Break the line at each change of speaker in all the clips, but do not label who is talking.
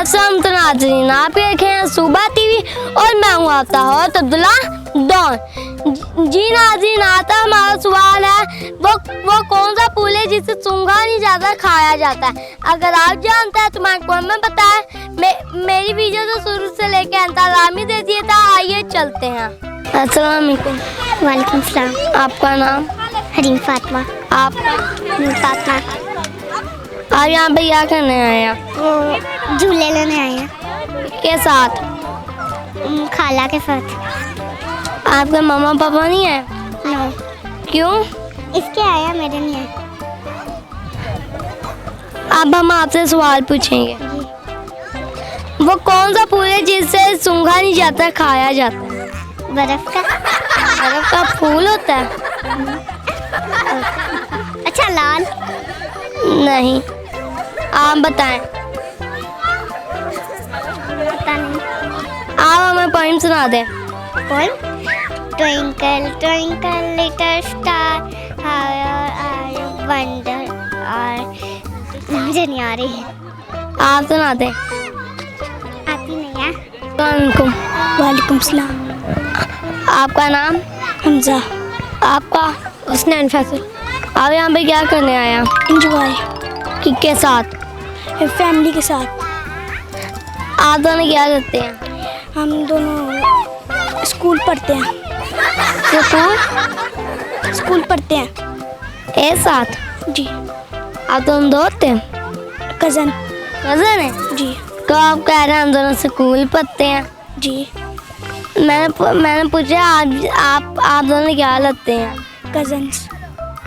वालेकुम नाज़रीन, आप देख रहे हैं सुबह टीवी और मैं हूँ आपका होस्ट अब्दुल्ला डॉन। जी नाज़रीन, आता हमारा सवाल है वो कौन सा फूल है जिसे सूंघा नहीं जाता खाया जाता है। अगर आप जानते हैं तो मैं कमेंट में बताएं। मेरी वीडियो तो शुरू से लेकर अंत तक लामी दे दिए था। आइए चलते हैं। अस्सलाम वालेकुम।
वालेकुम सलाम।
आपका नाम?
हरीम फातिमा।
आपका?
फातिमा।
आप यहाँ पे क्या करने आए हैं?
वो झूले लेने आए हैं
के साथ?
खाला के साथ।
आपके मम्मा पापा नहीं है?
नो।
क्यों?
इसके आया, मेरे नहीं आया।
अब हम आपसे सवाल पूछेंगे। वो कौन सा फूल है जिससे सूंघा नहीं जाता खाया जाता है?
बर्फ का।
बर्फ का फूल होता है?
अच्छा, लाल।
नहीं, आप बताएं।
पता नहीं।
आप हमें पोइम सुना दें।
कौन? Twinkle twinkle little star how I wonder. और मुझे नहीं आ रही।
आप सुना दें।
आती नहीं है।
वालेकुम।
वालेकुम सलाम।
आपका नाम?
हमजा।
आपका?
हुस्नैन फैसल।
आप यहाँ पे क्या करने आया?
एंजॉय।
किसके साथ?
फैमिली के साथ।
आप दोनों क्या करते हैं?
हम दोनों स्कूल पढ़ते हैं। स्कूल पढ़ते हैं।
एक साथ?
जी।
आप दोनों दोस्त हैं?
कज़न।
कज़न है?
जी।
तो आप कह रहे हैं हम दोनों स्कूल पढ़ते हैं।
जी।
मैंने पूछा आप दोनों क्या लगते हैं?
कज़न्स।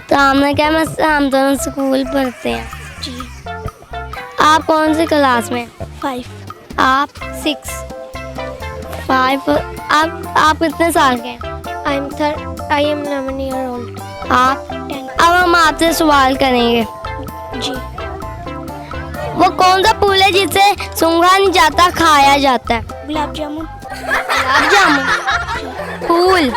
तो हमने कहा हम दोनों स्कूल पढ़ते हैं।
जी।
आप कौन सी क्लास में?
5।
आप? 6। 5। आप कितने साल के हैं?
I am 11 year old.
आप?
10.
अब हम आपसे सवाल करेंगे।
जी।
वो कौन सा फूल है जिसे सूंघा नहीं जाता खाया जाता है?
गुलाब जामुन।
गुलाब जामुन फूल।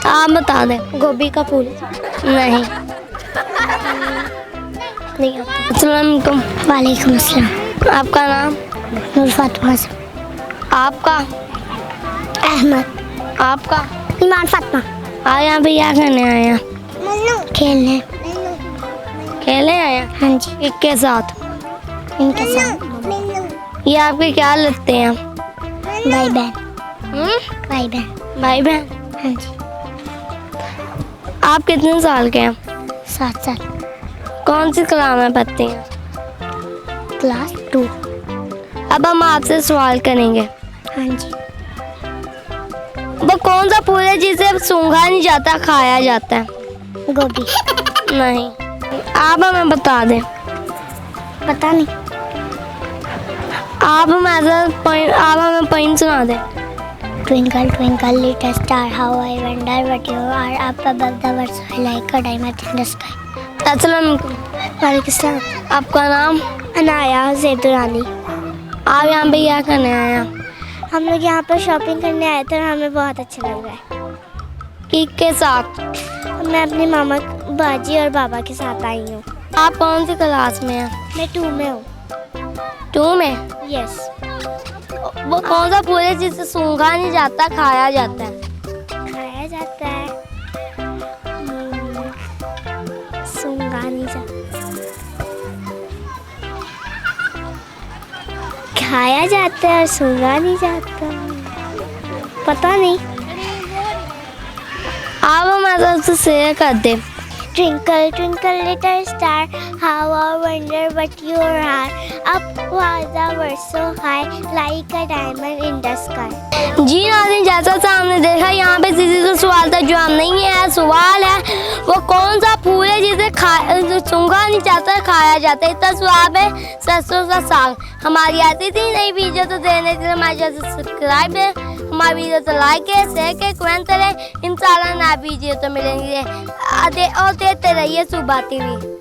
आप बता दें।
गोभी का फूल।
नहीं।
नहीं आता।
अस्सलाम वालेकुम।
वालेकुम अस्सलाम।
आपका नाम?
नूर फातिमा।
आपका?
अहमद।
आपका?
ईमान फातिमा।
आप यहाँ पे क्या करने आए हैं?
खेलने।
खेलने आए हैं?
हाँ जी।
किसके साथ?
इनके साथ।
ये आपके क्या लगते हैं?
भाई बहन। भाई बहन।
भाई बहन?
हाँ जी।
आप कितने साल के हैं?
7 साल।
कौन सी क्लास में पढ़ते हैं?
क्लास 2।
अब हम आपसे सवाल करेंगे।
हाँ जी।
वो कौन सा फूल है जिसे सूंघा नहीं जाता खाया जाता है?
गोभी।
नहीं। आप हमें बता दें।
पता नहीं।
आप हमें पोइम सुना दें।
Twinkle twinkle little star, how I wonder what you are up above the world, so like a diamond in the sky.
अस्सलाम वालेकुम।
वालेकुम सलाम।
आपका नाम?
अनाया ज़ैदुरानी।
आप यहाँ पे क्या करने आए हैं?
हम लोग यहाँ पर शॉपिंग करने आए थे और हमें बहुत अच्छा लग रहा है।
किसके साथ?
मैं अपनी मामा बाजी और बाबा के साथ आई हूँ।
आप कौन सी क्लास में हैं?
मैं 2 में हूँ।
2 में?
यस।
वो कौन सा फूल है जिसे सूंघा नहीं जाता खाया जाता है?
खाया जाता है। सूंघा नहीं जाता। खाया जाता है और सूंघा नहीं जाता। पता नहीं।
आप हमारे साथ से शेयर कर दे।
Twinkle twinkle little star, how I wonder what you are. Up was the world so high, like a diamond in the sky.
जी नाज़रीन, जैसा सा हमने देखा यहाँ पे किसी से सवाल था जो हम नहीं है। सवाल है वो कौन सा फूल है जिसे सूंघा नहीं जाता खाया जाता है। इतना सवाल है सरसों का साग। हमारी आती थी नई वीडियो तो देने के लिए हमारे चैनल सब्सक्राइब है, हमारी वीडियो तो लाइक है, शेयर के कमेंट करें। इंशाल्लाह नई वीडियो तो मिलेंगे और देते रहिए सुबह टीवी।